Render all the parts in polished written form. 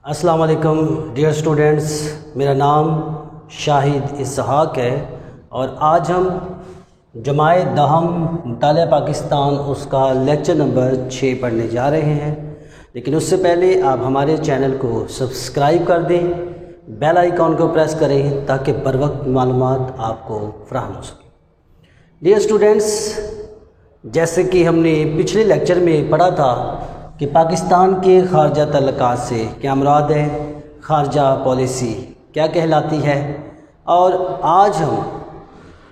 अस्सलाम वालेकुम dear students, मेरा नाम शाहिद इसहाक है और आज हम जमाए दहम मुतालिया पाकिस्तान उसका लेक्चर नंबर 6 पढ़ने जा रहे हैं। लेकिन उससे पहले आप हमारे चैनल को सब्सक्राइब कर दें, बेल आइकॉन को प्रेस करें ताकि बर वक्त मालूमात आपको फराहम हो सके। डियर स्टूडेंट्स, जैसे कि हमने पिछले लेक्चर में पढ़ा था कि पाकिस्तान के खारजा तल्लुकात से क्या मुराद है, खारजा पॉलिसी क्या कहलाती है, और आज हम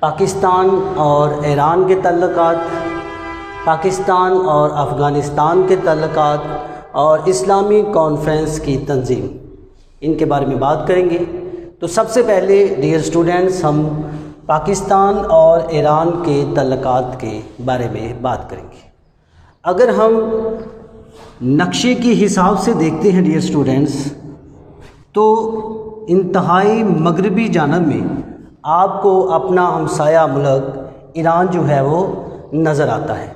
पाकिस्तान और ईरान के तल्लुकात, पाकिस्तान और अफ़गानिस्तान के तल्लुकात और इस्लामी कॉन्फ्रेंस की तंजीम, इनके बारे में बात करेंगे। तो सबसे पहले डियर स्टूडेंट्स हम पाकिस्तान और ईरान के तल्लुकात के बारे में बात करेंगे। अगर हम नक्शे के हिसाब से देखते हैं डियर स्टूडेंट्स, तो इंतहाई मगरबी जानब में आपको अपना हमसाया मुल्क ईरान जो है वो नज़र आता है।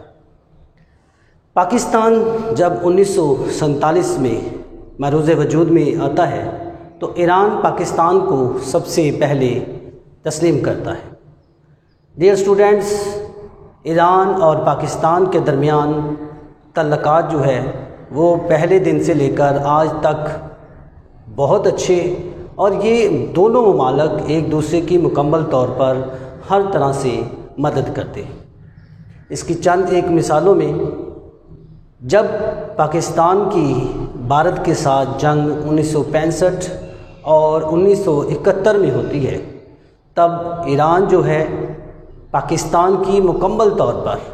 पाकिस्तान जब 1947 में मरूज़ वजूद में आता है तो ईरान पाकिस्तान को सबसे पहले तस्लीम करता है। डियर स्टूडेंट्स, ईरान और पाकिस्तान के दरमियान तल्लुकात जो है वो पहले दिन से लेकर आज तक बहुत अच्छे, और ये दोनों ममालिक एक दूसरे की मुकम्मल तौर पर हर तरह से मदद करते हैं। इसकी चंद एक मिसालों में, जब पाकिस्तान की भारत के साथ जंग 1965 और 1971 में होती है, तब ईरान जो है पाकिस्तान की मुकम्मल तौर पर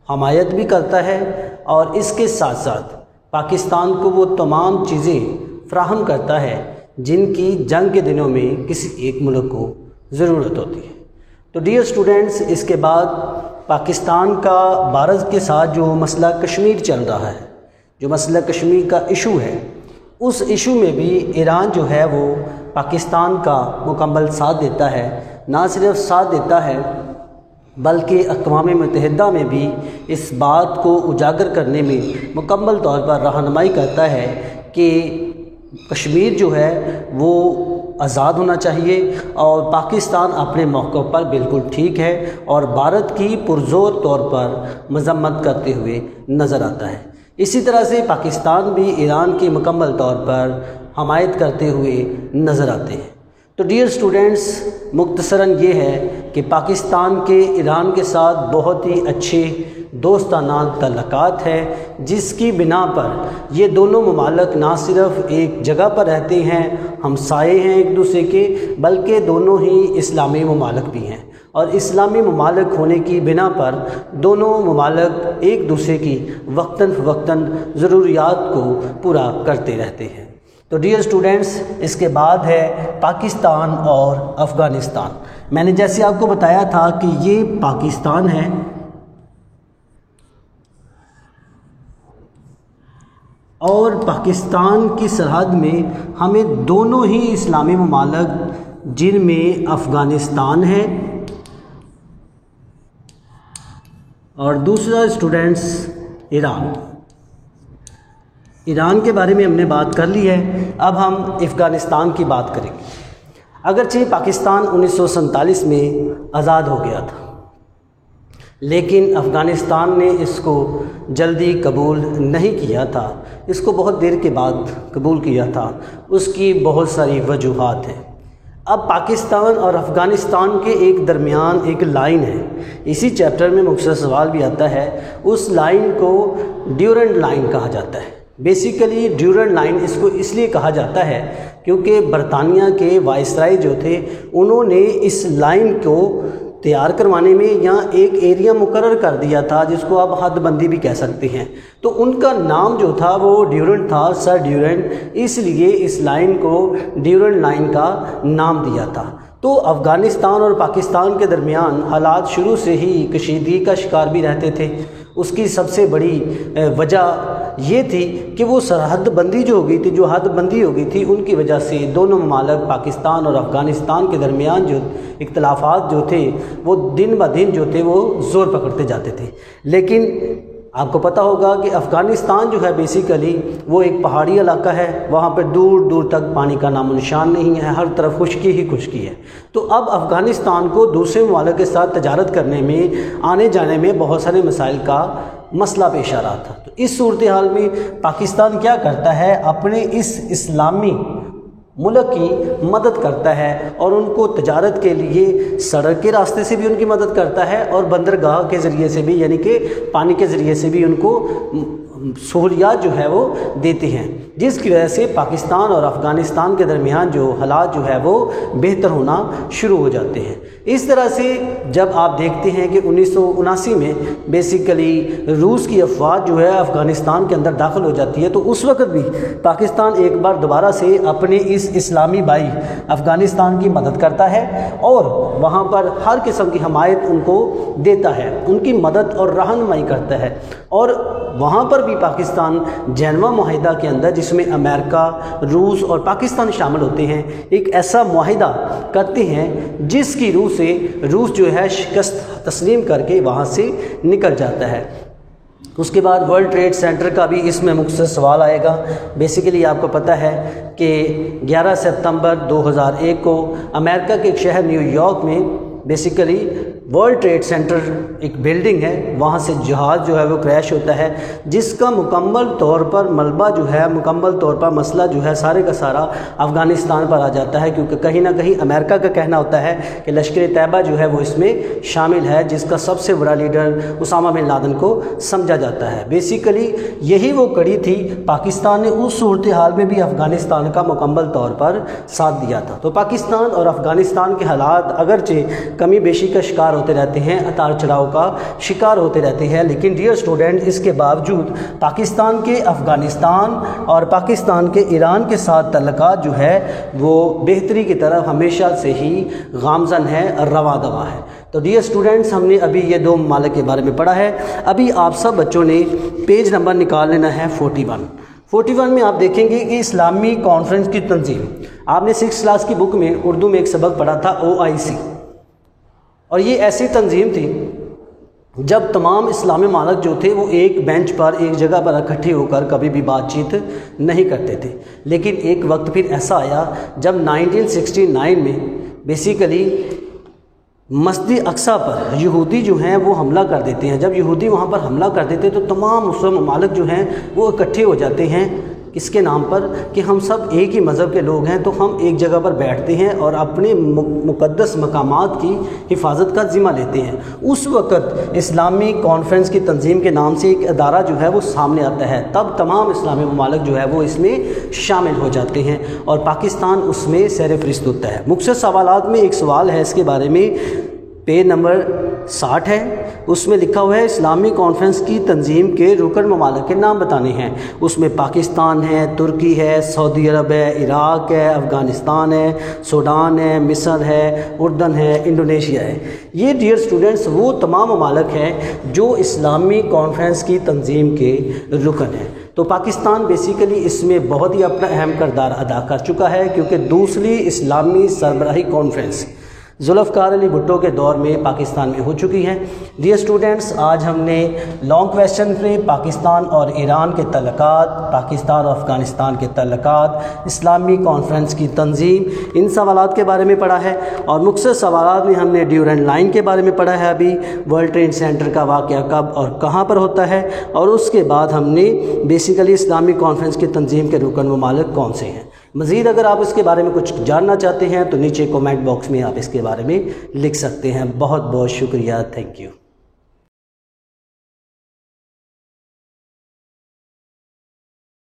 हमायत भी करता है और इसके साथ साथ पाकिस्तान को वो तमाम चीज़ें फ़राहम करता है जिनकी जंग के दिनों में किसी एक मुल्क को ज़रूरत होती है। तो डियर स्टूडेंट्स, इसके बाद पाकिस्तान का भारत के साथ जो मसला कश्मीर चल रहा है, जो मसला कश्मीर का इशू है, उस इशू में भी ईरान जो है वो पाकिस्तान का मुकम्मल साथ देता है। ना सिर्फ साथ देता है बल्कि अक़वाम मुत्तहिदा में भी इस बात को उजागर करने में मुकम्मल तौर पर रहनुमाई करता है कि कश्मीर जो है वो आज़ाद होना चाहिए और पाकिस्तान अपने मौक़े पर बिल्कुल ठीक है, और भारत की पुरज़ोर तौर पर मज़म्मत करते हुए नज़र आता है। इसी तरह से पाकिस्तान भी ईरान की मुकम्मल तौर पर हमायत करते हुए नज़र आते हैं। तो डियर स्टूडेंट्स, मुख्तसरन ये है कि पाकिस्तान के ईरान के साथ बहुत ही अच्छे दोस्ताना तल्लुकात है, जिसकी बिना पर ये दोनों ममालिक ना सिर्फ एक जगह पर रहते हैं, हमसाये हैं एक दूसरे के, बल्कि दोनों ही इस्लामी ममालिक भी हैं, और इस्लामी ममालिक होने की बिना पर दोनों ममालिक एक दूसरे की वक्तन फ़वक्तन ज़रूरियात को पूरा करते रहते हैं। तो डियर स्टूडेंट्स, इसके बाद है पाकिस्तान और अफ़गानिस्तान। मैंने जैसे आपको बताया था कि ये पाकिस्तान है और पाकिस्तान की सरहद में हमें दोनों ही इस्लामी ममालिक, जिनमें अफ़गानिस्तान है और दूसरा स्टूडेंट्स ईरान के बारे में हमने बात कर ली है। अब हम अफ़गानिस्तान की बात करेंगे। अगरचे पाकिस्तान 1947 में आज़ाद हो गया था, लेकिन अफ़गानिस्तान ने इसको जल्दी कबूल नहीं किया था, इसको बहुत देर के बाद कबूल किया था। उसकी बहुत सारी वजूहात हैं। अब पाकिस्तान और अफ़गानिस्तान के एक दरमियान एक लाइन है, इसी चैप्टर में मुख्तसर सवाल भी आता है। उस लाइन को ड्यूरेंट लाइन कहा जाता है। बेसिकली ड्यूरेंट लाइन इसको इसलिए कहा जाता है क्योंकि बरतानिया के वाइसराय जो थे, उन्होंने इस लाइन को तैयार करवाने में यहाँ एक एरिया मुकर्रर कर दिया था जिसको आप हदबंदी भी कह सकते हैं। तो उनका नाम जो था वो ड्यूरेंट था, सर ड्यूरेंट, इसलिए इस लाइन को ड्यूरेंट लाइन का नाम दिया था। तो अफ़गानिस्तान और पाकिस्तान के दरमियान हालात शुरू से ही कशीदगी का शिकार भी रहते थे। उसकी सबसे बड़ी वजह ये थी कि वो सरहद बंदी जो हो गई थी, जो हद बंदी हो गई थी, उनकी वजह से दोनों ममालिक पाकिस्तान और अफ़गानिस्तान के दरमियान जो इख्तलाफात जो थे वो दिन ब दिन जो थे वो ज़ोर पकड़ते जाते थे। लेकिन आपको पता होगा कि अफ़गानिस्तान जो है बेसिकली वो एक पहाड़ी इलाका है, वहाँ पर दूर दूर तक पानी का नामो निशान नहीं है, हर तरफ खुश्की ही खुश्की है। तो अब अफ़गानिस्तान को दूसरे ममालिक के साथ तजारत करने में, आने जाने में बहुत सारे मसाइल का मसला पेश आ रहा था। तो इस सूरत हाल में पाकिस्तान क्या करता है, अपने इस इस्लामी मुल्क की मदद करता है और उनको तजारत के लिए सड़क के रास्ते से भी उनकी मदद करता है और बंदरगाह के ज़रिए से भी, यानी कि पानी के ज़रिए से भी उनको सहूलियात जो है वो देते हैं, जिसकी वजह से पाकिस्तान और अफ़गानिस्तान के दरमियान जो हालात जो है वो बेहतर होना शुरू हो जाते हैं। इस तरह से जब आप देखते हैं कि 1979 में बेसिकली रूस की अफवाज जो है अफ़गानिस्तान के अंदर दाखिल हो जाती है, तो उस वक्त भी पाकिस्तान एक बार दोबारा से अपने इस इस्लामी भाई अफ़गानिस्तान की मदद करता है और वहाँ पर हर किस्म की हमायत उनको देता है, उनकी मदद और रहनुमाई करता है। और वहाँ पर भी पाकिस्तान जेनेवा मुआहिदा के अंदर, जिसमें अमेरिका, रूस और पाकिस्तान शामिल होते हैं, एक ऐसा मुआहिदा करते हैं जिसकी रूस जो है शिकस्त तस्लीम करके वहाँ से निकल जाता है। उसके बाद वर्ल्ड ट्रेड सेंटर का भी इसमें मुख्तसर सवाल आएगा। बेसिकली आपको पता है कि 11 सितंबर 2001 को अमेरिका के एक शहर न्यूयॉर्क में बेसिकली वर्ल्ड ट्रेड सेंटर एक बिल्डिंग है, वहाँ से जहाज़ जो है वो क्रैश होता है, जिसका मुकम्मल तौर पर मलबा जो है, मुकम्मल तौर पर मसला जो है सारे का सारा अफ़गानिस्तान पर आ जाता है, क्योंकि कहीं ना कहीं अमेरिका का कहना होता है कि लश्कर तैयबा जो है वो इसमें शामिल है, जिसका सबसे बड़ा लीडर उसामा बिन लादेन को समझा जाता है। बेसिकली यही वो कड़ी थी। पाकिस्तान ने उस सूरत हाल में भी अफ़गानिस्तान का मुकम्मल तौर पर साथ दिया था। तो पाकिस्तान और अफ़गानिस्तान के हालात अगरचे कमी बेशी का शिकार होते रहते हैं, उतार चढ़ाव का शिकार होते रहते हैं, लेकिन डियर स्टूडेंट, इसके बावजूद पाकिस्तान के अफ़गानिस्तान और पाकिस्तान के ईरान के साथ तल्लुकात जो है वो बेहतरी की तरफ हमेशा से ही गामज़न है और रवा दवा है। तो डियर स्टूडेंट्स, हमने अभी ये दो ममालिक के बारे में पढ़ा है। अभी आप सब बच्चों ने पेज नंबर निकाल लेना है 41 में आप देखेंगे कि इस्लामी कॉन्फ्रेंस की तंजीम, आपने 6th क्लास की बुक में उर्दू में एक सबक पढ़ा था OIC, और ये ऐसी तंजीम थी जब तमाम इस्लामी ममालिक जो थे वो एक बेंच पर, एक जगह पर इकट्ठे होकर कभी भी बातचीत नहीं करते थे। लेकिन एक वक्त फिर ऐसा आया जब 1969 में बेसिकली मस्जिद अक्सा पर यहूदी जो हैं वो हमला कर देते हैं। जब यहूदी वहाँ पर हमला कर देते हैं तो तमाम मुस्लिम ममालिक जो हैं वो इकट्ठे हो जाते हैं, इसके नाम पर कि हम सब एक ही मज़हब के लोग हैं, तो हम एक जगह पर बैठते हैं और अपने मुक़द्दस मकामात की हिफाजत का ज़िम्मा लेते हैं। उस वक़्त इस्लामी कॉन्फ्रेंस की तंजीम के नाम से एक अदारा जो है वो सामने आता है। तब तमाम इस्लामी ममालिक जो है वो इसमें शामिल हो जाते हैं और पाकिस्तान उसमें सर फ़हरिस्त होता है। मुख्तसर सवालात में एक सवाल है इसके बारे में, पेज नंबर 60 है, उसमें लिखा हुआ है इस्लामी कॉन्फ्रेंस की तंजीम के रुकन ममालिक के नाम बताने हैं। उसमें पाकिस्तान है, तुर्की है, सऊदी अरब है, इराक़ है, अफ़गानिस्तान है, सूडान है, मिस्र है, उर्दन है, इंडोनेशिया है। ये डियर स्टूडेंट्स वो तमाम ममालिक हैं जो इस्लामी कॉन्फ्रेंस की तंजीम के रुकन हैं। तो पाकिस्तान बेसिकली इसमें बहुत ही अपना अहम किरदार अदा कर चुका है, क्योंकि दूसरी इस्लामी सरबराही कॉन्फ्रेंस जुल्फ़िकार अली भुट्टो के दौर में पाकिस्तान में हो चुकी है। डियर स्टूडेंट्स, आज हमने लॉन्ग क्वेश्चन में पाकिस्तान और ईरान के तल्लुकात, पाकिस्तान और अफ़गानिस्तान के तल्लुकात, इस्लामी कॉन्फ्रेंस की तंजीम, इन सवालात के बारे में पढ़ा है। और मुख्तसर सवालात में हमने ड्यूरेंट लाइन के बारे में पढ़ा है, अभी वर्ल्ड ट्रेड सेंटर का वाक़या कब और कहाँ पर होता है, और उसके बाद हमने बेसिकली इस्लामी कॉन्फ्रेंस की तंजीम के रुकन ममालिक कौन से हैं। मज़ीद अगर आप इसके बारे में कुछ जानना चाहते हैं तो नीचे कमेंट बॉक्स में आप इसके बारे में लिख सकते हैं। बहुत बहुत शुक्रिया, थैंक यू।